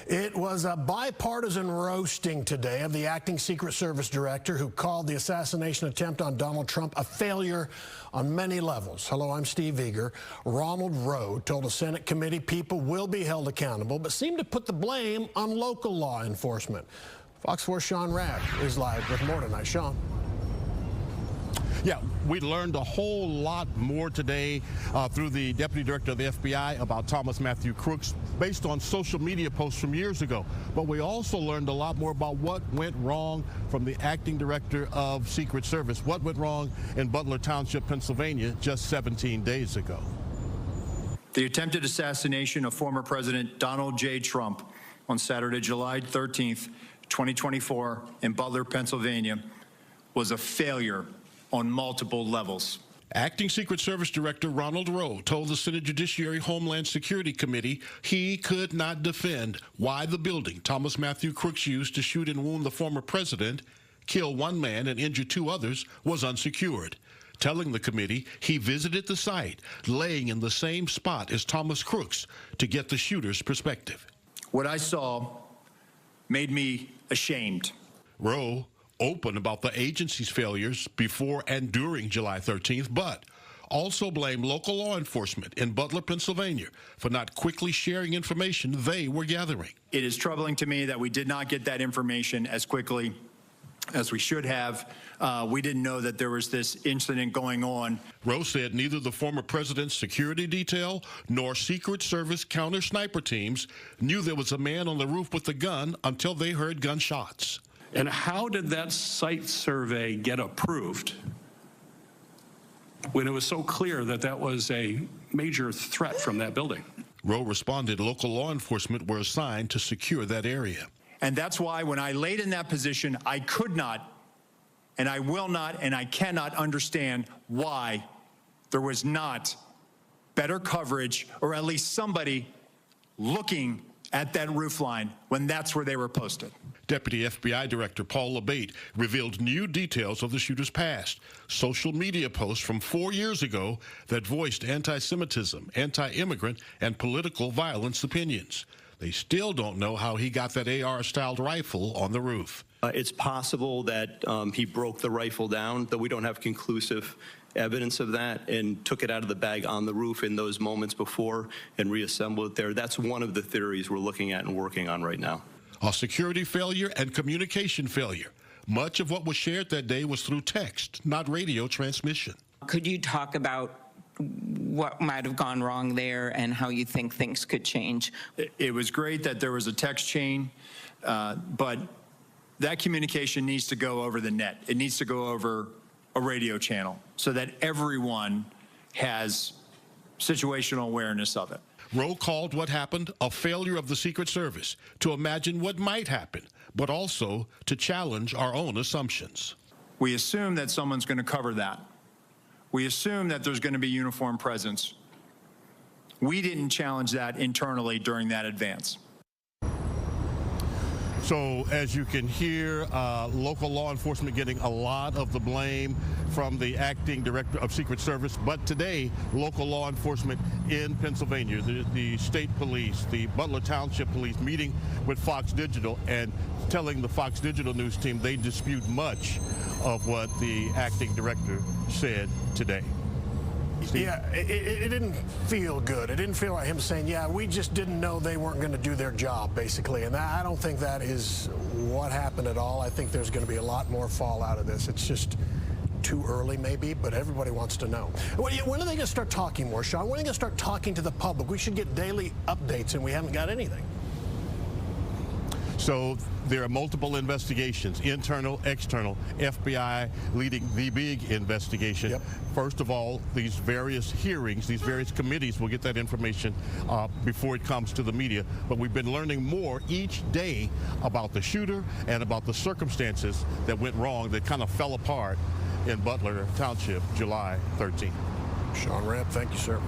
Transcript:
It was a bipartisan roasting today of the acting Secret Service director who called the assassination attempt on Donald Trump a failure on many levels. Hello, I'm Steve Eager. Ronald Rowe told a Senate committee people will be held accountable, but seemed to put the blame on local law enforcement. Fox 4's Sean Rabb is live with more tonight. Sean. Yeah, we learned a whole lot more today through the Deputy Director of the FBI about Thomas Matthew Crooks based on social media posts from years ago. But we also learned a lot more about what went wrong from the Acting Director of Secret Service, what went wrong in Butler Township, Pennsylvania just 17 days ago. The attempted assassination of former President Donald J. Trump on Saturday, July 13th, 2024 in Butler, Pennsylvania was a failure on multiple levels. Acting Secret Service Director Ronald Rowe told the Senate Judiciary Homeland Security Committee he could not defend why the building Thomas Matthew Crooks used to shoot and wound the former president, kill one man and injure two others, was unsecured, telling the committee he visited the site, laying in the same spot as Thomas Crooks to get the shooter's perspective. What I saw made me ashamed. Rowe open about the agency's failures before and during July 13th, but also blamed local law enforcement in Butler, Pennsylvania for not quickly sharing information they were gathering. It is troubling to me that we did not get that information as quickly as we should have. We didn't know that there was this incident going on. Rowe said neither the former president's security detail nor Secret Service counter sniper teams knew there was a man on the roof with a gun until they heard gunshots. And how did that site survey get approved when it was so clear that that was a major threat from that building? Rowe responded local law enforcement were assigned to secure that area. And that's why when I laid in that position, I could not, and I will not, and I cannot understand why there was not better coverage, or at least somebody looking at that roof line when that's where they were posted. Deputy FBI Director Paul LeBate revealed new details of the shooter's past. Social media posts from 4 years ago that voiced anti-Semitism, anti-immigrant, and political violence opinions. They still don't know how he got that AR-styled rifle on the roof. It's possible that he broke the rifle down, though we don't have conclusive evidence of that, and took it out of the bag on the roof in those moments before and reassembled it there. That's one of the theories we're looking at and working on right now. A security failure and communication failure. Much of what was shared that day was through text, not radio transmission. Could you talk about what might have gone wrong there and how you think things could change? It was great that there was a text chain, but that communication needs to go over the net. It needs to go over a radio channel so that everyone has situational awareness of it. Rowe called what happened a failure of the Secret Service to imagine what might happen, but also to challenge our own assumptions. We assume that someone's going to cover that. We assume that there's going to be uniformed presence. We didn't challenge that internally during that advance. So as you can hear, local law enforcement getting a lot of the blame from the Acting Director of Secret Service. But today, local law enforcement in Pennsylvania, the state police, the Butler Township police meeting with Fox Digital and telling the Fox Digital news team they dispute much of what the Acting Director said today. Steve? Yeah, it didn't feel good. It didn't feel like him saying, yeah, we just didn't know they weren't going to do their job, basically. And I don't think that is what happened at all. I think there's going to be a lot more fallout of this. It's just too early, maybe, but everybody wants to know. When are they going to start talking more, Sean? When are they going to start talking to the public? We should get daily updates, and we haven't got anything. So there are multiple investigations, internal, external, FBI leading the big investigation. Yep. First of all, these various hearings, these various committees will get that information before it comes to the media. But we've been learning more each day about the shooter and about the circumstances that went wrong, that kind of fell apart in Butler Township July 13th. Sean Rabb, thank you, sir.